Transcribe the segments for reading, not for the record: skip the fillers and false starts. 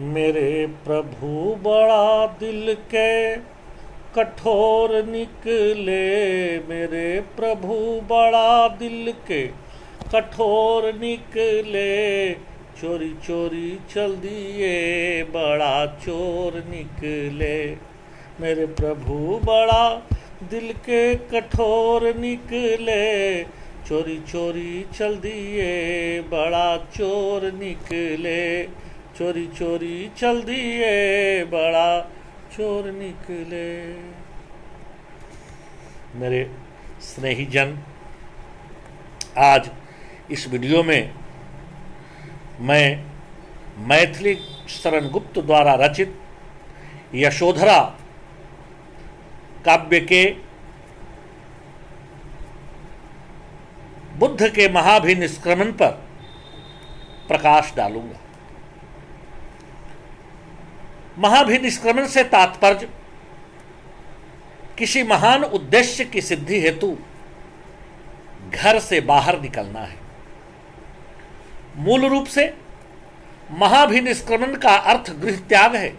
मेरे प्रभु बड़ा दिल के कठोर निकले। मेरे प्रभु बड़ा दिल के कठोर निकले। चोरी चोरी चल दिए बड़ा चोर निकले। मेरे प्रभु बड़ा दिल के कठोर निकले। चोरी चोरी चल दिए बड़ा चोर निकले। चोरी चोरी चल दिए बड़ा चोर निकले। मेरे स्नेही जन, आज इस वीडियो में मैं मैथिली शरण गुप्त द्वारा रचित यशोधरा काव्य के बुद्ध के महाभिनिष्क्रमण पर प्रकाश डालूंगा। महाभिनिष्क्रमण से तात्पर्य किसी महान उद्देश्य की सिद्धि हेतु घर से बाहर निकलना है। मूल रूप से महाभिनिष्क्रमण का अर्थ गृह त्याग है।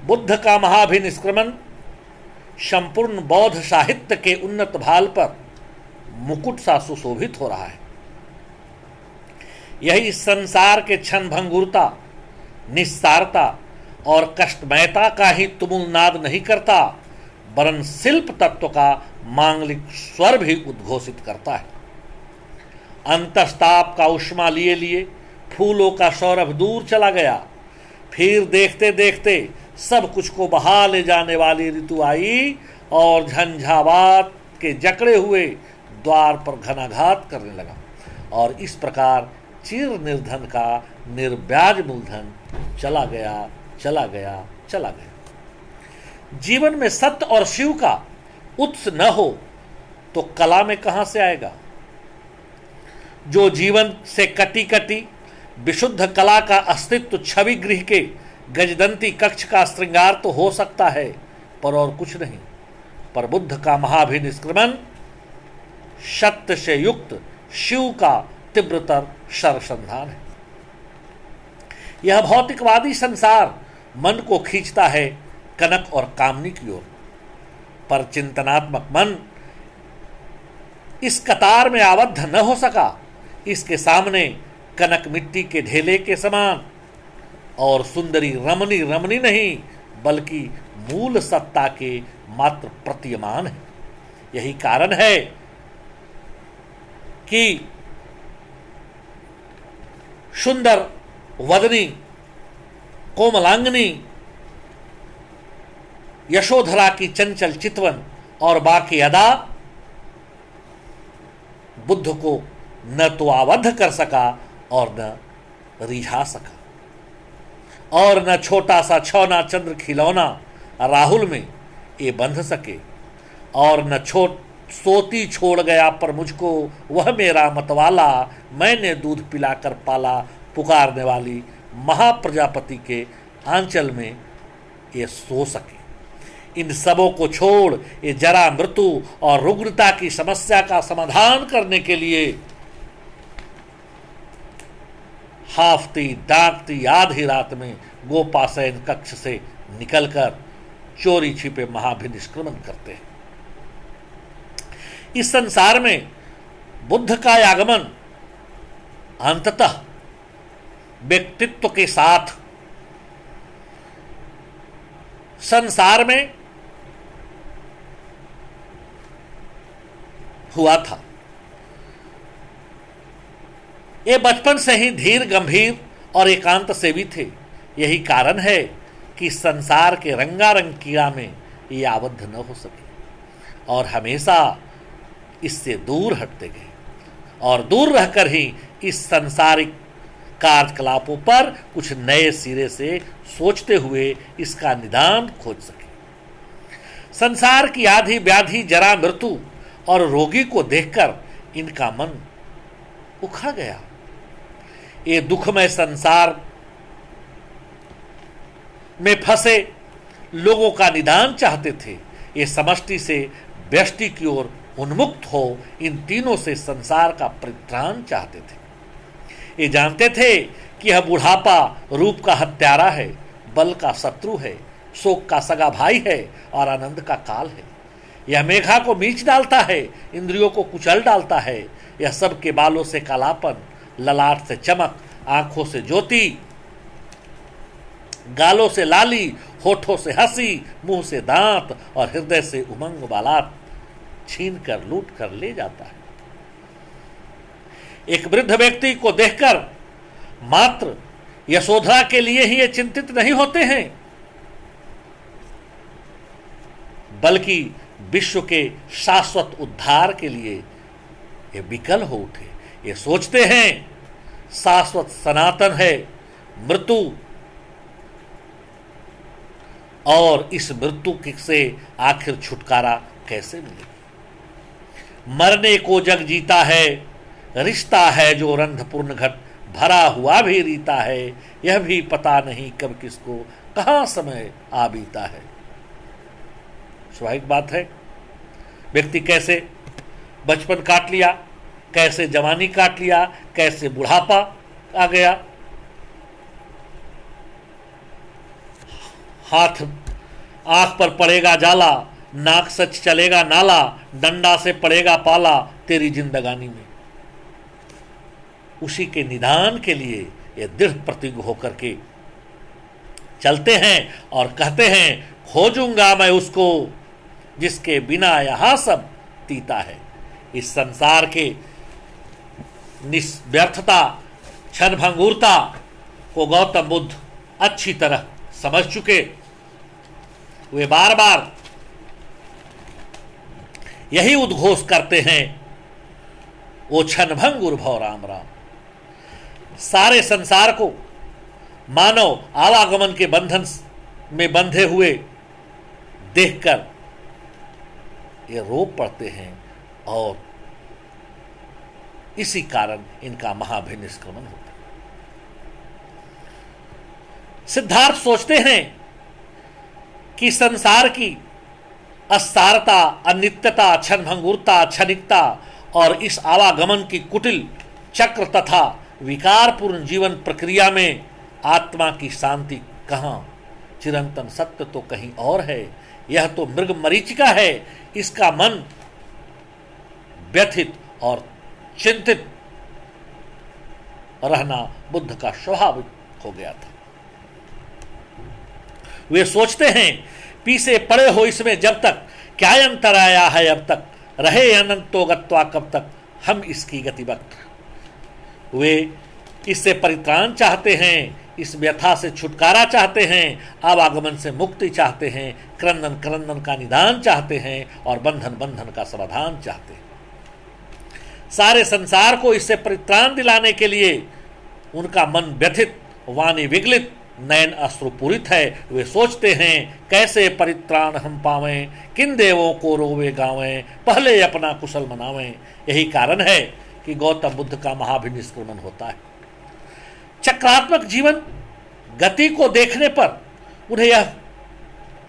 बुद्ध का महाभिनिष्क्रमण संपूर्ण बौद्ध साहित्य के उन्नत भाल पर मुकुट सा सुशोभित हो रहा है। यही संसार के क्षण भंगुरता, निस्सारता और कष्टमयता का ही तुमुल नाद नहीं करता, वरन शिल्प तत्व का मांगलिक स्वर भी उद्घोषित करता है। अंतस्ताप का उष्मा लिए लिए फूलों का सौरभ दूर चला गया। फिर देखते देखते सब कुछ को बहा ले जाने वाली ऋतु आई और झंझावात के जकड़े हुए द्वार पर घनाघात करने लगा। और इस प्रकार चिर निर्धन का निर्ब्याज मूलधन चला गया चला गया चला गया। जीवन में सत्य और शिव का उत्स न हो तो कला में कहां से आएगा। जो जीवन से कटी कटी विशुद्ध कला का अस्तित्व छवि गृह के गजदंती कक्ष का श्रृंगार तो हो सकता है, पर और कुछ नहीं। पर बुद्ध का महाभिनिष्क्रमण सत्य से युक्त शिव का तीव्रतर सरसंधान है। यह भौतिकवादी संसार मन को खींचता है कनक और कामनी की ओर, पर चिंतनात्मक मन इस कतार में आबद्ध न हो सका। इसके सामने कनक मिट्टी के ढेले के समान और सुंदरी रमणी रमणी नहीं बल्कि मूल सत्ता के मात्र प्रतीयमान है। यही कारण है कि सुंदर वदनी कोमलांगनी यशोधरा की चंचल चितवन और बाकी अदा बुद्ध को न तो आबद्ध कर सका और न रिझा सका, और न छोटा सा छौना चंद्र खिलौना राहुल में ये बंध सके, और न सोती छोड़ गया पर मुझको वह मेरा मतवाला, मैंने दूध पिलाकर पाला पुकारने वाली महाप्रजापति के आंचल में ये सो सके। इन सबों को छोड़ ये जरा मृत्यु और रुग्णता की समस्या का समाधान करने के लिए हाफती डांटती आधी रात में गोपासैन कक्ष से निकलकर चोरी छिपे महाभिनिष्क्रमण करते हैं। इस संसार में बुद्ध का आगमन अंततः व्यक्तित्व के साथ संसार में हुआ था। ये बचपन से ही धीर गंभीर और एकांत सेवी थे। यही कारण है कि संसार के रंगारंग कीड़ा में ये आबद्ध न हो सके और हमेशा इससे दूर हटते गए, और दूर रहकर ही इस सांसारिक कार्यकलापों पर कुछ नए सिरे से सोचते हुए इसका निदान खोज सके। संसार की आधी व्याधि जरा मृत्यु और रोगी को देखकर इनका मन उखड़ गया। ये दुखमय संसार में फंसे लोगों का निदान चाहते थे। ये समष्टि से व्यष्टि की ओर उन्मुक्त हो इन तीनों से संसार का परित्राण चाहते थे। ये जानते थे कि यह बुढ़ापा रूप का हत्यारा है, बल का शत्रु है, शोक का सगा भाई है और आनंद का काल है। यह मेघा को मीच डालता है, इंद्रियों को कुचल डालता है। यह सब के बालों से कालापन, ललाट से चमक, आंखों से ज्योति, गालों से लाली, होठों से हंसी, मुंह से दांत और हृदय से उमंग बालात छीन कर लूट कर ले जाता है। एक वृद्ध व्यक्ति को देखकर मात्र यशोधरा के लिए ही ये चिंतित नहीं होते हैं, बल्कि विश्व के शाश्वत उद्धार के लिए ये विकल हो उठे। ये सोचते हैं शाश्वत सनातन है मृत्यु, और इस मृत्यु से आखिर छुटकारा कैसे मिले। मरने को जग जीता है, रिश्ता है जो रंध्रपूर्ण घट भरा हुआ भी रीता है। यह भी पता नहीं कब किसको कहां समय आ बीता है। स्वाभाविक बात है, व्यक्ति कैसे बचपन काट लिया, कैसे जवानी काट लिया, कैसे बुढ़ापा आ गया, हाथ आंख पर पड़ेगा जाला, नाक सच चलेगा नाला, डंडा से पड़ेगा पाला तेरी जिंदगानी में। उसी के निदान के लिए ये दृढ़ प्रतिज्ञ होकर के चलते हैं और कहते हैं खोजूंगा मैं उसको जिसके बिना यहां सब तीता है। इस संसार के निस्व्यर्थता, क्षणभंगुरता को गौतम बुद्ध अच्छी तरह समझ चुके। वे बार बार यही उद्घोष करते हैं, वो क्षणभंगुर भव राम राम। सारे संसार को मानव आवागमन के बंधन में बंधे हुए देखकर ये रो पड़ते हैं और इसी कारण इनका महाभिनिष्क्रमण होता है। सिद्धार्थ सोचते हैं कि संसार की असारता, अनित्यता, क्षणभंगुरता, क्षणिकता और इस आवागमन की कुटिल चक्र तथा विकारपूर्ण जीवन प्रक्रिया में आत्मा की शांति कहां? चिरंतन सत्य तो कहीं और है। यह तो मृग मरीचिका है। इसका मन व्यथित और चिंतित रहना बुद्ध का स्वभाव हो गया था। वे सोचते हैं पीछे पड़े हो इसमें जब तक, क्या अंतर आया है अब तक, रहे अनंतो गत्वा कब तक हम इसकी गति वक्त। वे इससे परित्राण चाहते हैं, इस व्यथा से छुटकारा चाहते हैं, आवागमन से मुक्ति चाहते हैं, क्रंदन क्रंदन का निदान चाहते हैं और बंधन बंधन का समाधान चाहते हैं। सारे संसार को इससे परित्राण दिलाने के लिए उनका मन व्यथित, वाणी विगलित, नयन अश्रुपूरित है। वे सोचते हैं कैसे परित्राण हम पावें, किन देवों को रोवे गावें, पहले अपना कुशल मनावें। यही कारण है कि गौतम बुद्ध का महाभिनिष्क्रमण होता है। चक्रात्मक जीवन गति को देखने पर उन्हें यह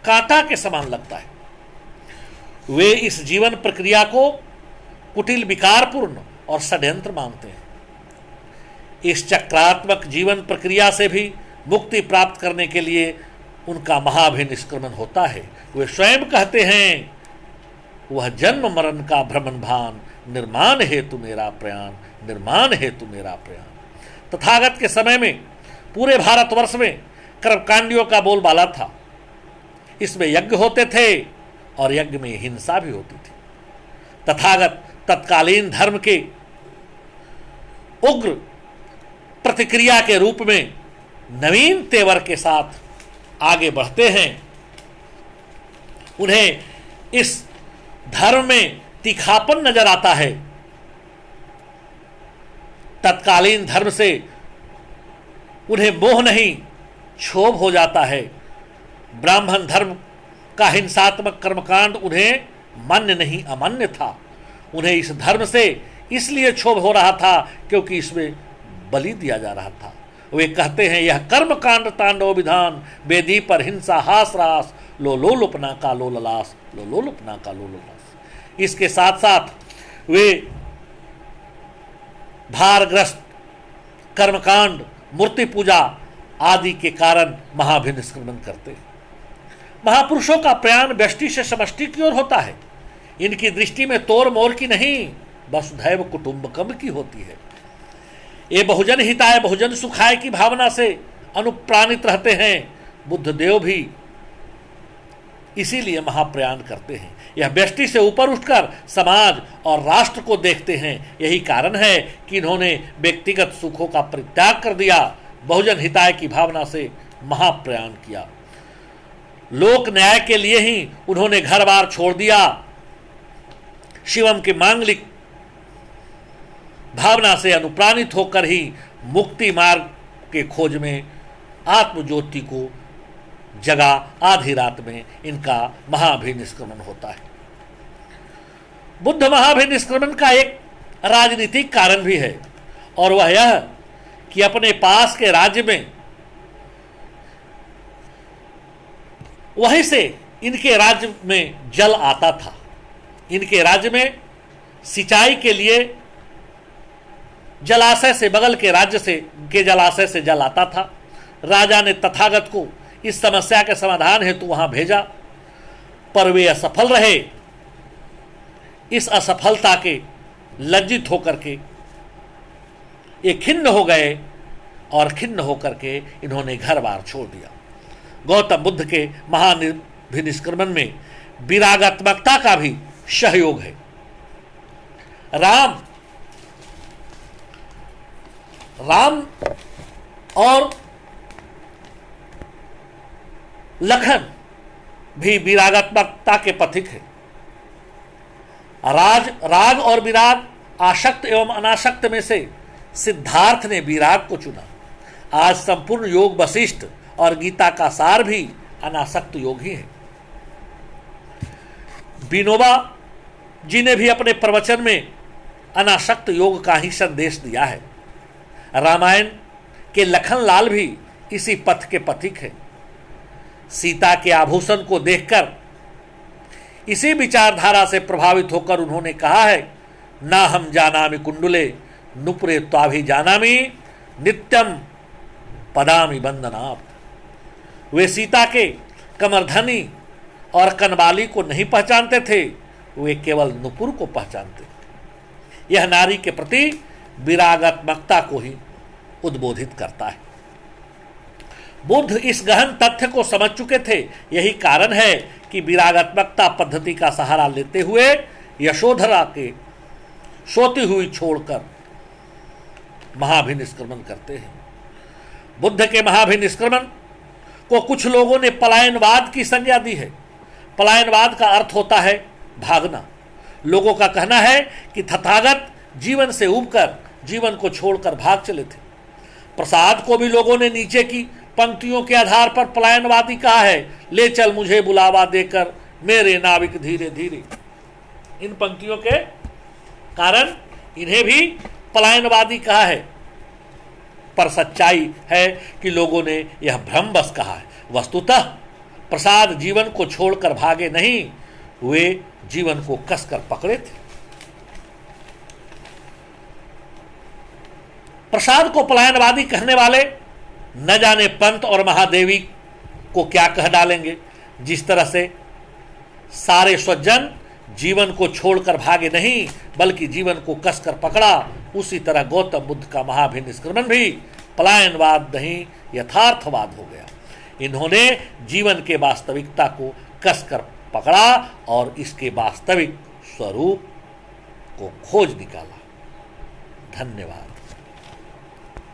कांटा के समान लगता है। वे इस जीवन प्रक्रिया को कुटिल, विकारपूर्ण और षड्यंत्र मानते हैं। इस चक्रात्मक जीवन प्रक्रिया से भी मुक्ति प्राप्त करने के लिए उनका महाभिनिष्क्रमण होता है। वे स्वयं कहते हैं वह जन्म मरण का भ्रमण भान, निर्माण हेतु मेरा प्रयाण, निर्माण हेतु मेरा प्रयाण। तथागत के समय में पूरे भारतवर्ष में कर्मकांडियों का बोलबाला था। इसमें यज्ञ होते थे और यज्ञ में हिंसा भी होती थी। तथागत तत्कालीन धर्म के उग्र प्रतिक्रिया के रूप में नवीन तेवर के साथ आगे बढ़ते हैं। उन्हें इस धर्म में तीखापन नजर आता है। तत्कालीन धर्म से उन्हें मोह नहीं, क्षोभ हो जाता है। ब्राह्मण धर्म का हिंसात्मक कर्मकांड उन्हें मान्य नहीं, अमान्य था। उन्हें इस धर्म से इसलिए क्षोभ हो रहा था क्योंकि इसमें बलि दिया जा रहा था। वे कहते हैं यह कर्मकांड तांडव विधान, वेदी पर हिंसा हास रास, लो लोलुपना का लोललास, लो लोलुपना का लोललास। इसके साथ साथ वे भारग्रस्त कर्मकांड, मूर्ति पूजा आदि के कारण महाभिनिष्क्रमण करते हैं। महापुरुषों का प्रयाण व्यष्टि से समष्टि की ओर होता है। इनकी दृष्टि में तोड़ मोड़ की नहीं, वसुधैव कुटुंबकम की होती है। ये बहुजन हिताय बहुजन सुखाय की भावना से अनुप्राणित रहते हैं। बुद्ध देव भी इसीलिए महाप्रयाण करते हैं। यह व्यष्टि से ऊपर उठकर समाज और राष्ट्र को देखते हैं। यही कारण है कि इन्होंने व्यक्तिगत सुखों का परित्याग कर दिया, बहुजन हिताय की भावना से महाप्रयाण किया। लोक न्याय के लिए ही उन्होंने घर बार छोड़ दिया। शिवम के मांगलिक भावना से अनुप्राणित होकर ही मुक्ति मार्ग के खोज में आत्मज्योति को जगा आधी रात में इनका महाभिनिष्क्रमण होता है। बुद्ध महाभिनिष्क्रमण का एक राजनीतिक कारण भी है, और वह यह कि अपने पास के राज्य में वहीं से इनके राज्य में जल आता था। इनके राज्य में सिंचाई के लिए जलाशय से, बगल के राज्य से के जलाशय से जल आता था। राजा ने तथागत को इस समस्या के समाधान हेतु वहां भेजा, पर वे असफल रहे। इस असफलता के लज्जित होकर के ये खिन्न हो गए, और खिन्न होकर के इन्होंने घर बार छोड़ दिया। गौतम बुद्ध के महाभिनिष्क्रमण में विरागात्मकता का भी सहयोग है। राम और लखन भी विरागात्मकता के पथिक है। राग और विराग, आसक्त एवं अनासक्त में से सिद्धार्थ ने विराग को चुना। आज संपूर्ण योग वशिष्ठ और गीता का सार भी अनासक्त योग ही है। विनोबा जी ने भी अपने प्रवचन में अनासक्त योग का ही संदेश दिया है। रामायण के लखनलाल भी इसी पथ के पथिक है। सीता के आभूषण को देखकर इसी विचारधारा से प्रभावित होकर उन्होंने कहा है, ना हम जानामि कुंडुले नुपुरे त्वाभि जानामि नित्यम पदामि बंदनात्। वे सीता के कमरधनी और कनवाली को नहीं पहचानते थे, वे केवल नुपुर को पहचानते थे। यह नारी के प्रति विरागात्मकता को ही उद्बोधित करता है। बुद्ध इस गहन तथ्य को समझ चुके थे। यही कारण है कि विरागात्मकता पद्धति का सहारा लेते हुए यशोधरा के सोती हुई छोड़कर महाभिनिष्क्रमण करते हैं। बुद्ध के महाभिनिष्क्रमण को कुछ लोगों ने पलायनवाद की संज्ञा दी है। पलायनवाद का अर्थ होता है भागना। लोगों का कहना है कि तथागत जीवन से उबकर जीवन को छोड़कर भाग चले थे। प्रसाद को भी लोगों ने नीचे की पंक्तियों के आधार पर पलायनवादी कहा है। ले चल मुझे बुलावा देकर मेरे नाविक धीरे धीरे। इन पंक्तियों के कारण इन्हें भी पलायनवादी कहा है, पर सच्चाई है कि लोगों ने यह भ्रमवश कहा है। वस्तुतः प्रसाद जीवन को छोड़कर भागे नहीं, वे जीवन को कसकर पकड़े थे। प्रसाद को पलायनवादी कहने वाले न जाने पंत और महादेवी को क्या कह डालेंगे। जिस तरह से सारे स्वजन जीवन को छोड़कर भागे नहीं बल्कि जीवन को कसकर पकड़ा, उसी तरह गौतम बुद्ध का महाभिनिष्क्रमण भी पलायनवाद नहीं यथार्थवाद हो गया। इन्होंने जीवन के वास्तविकता को कसकर पकड़ा और इसके वास्तविक स्वरूप को खोज निकाला। धन्यवाद।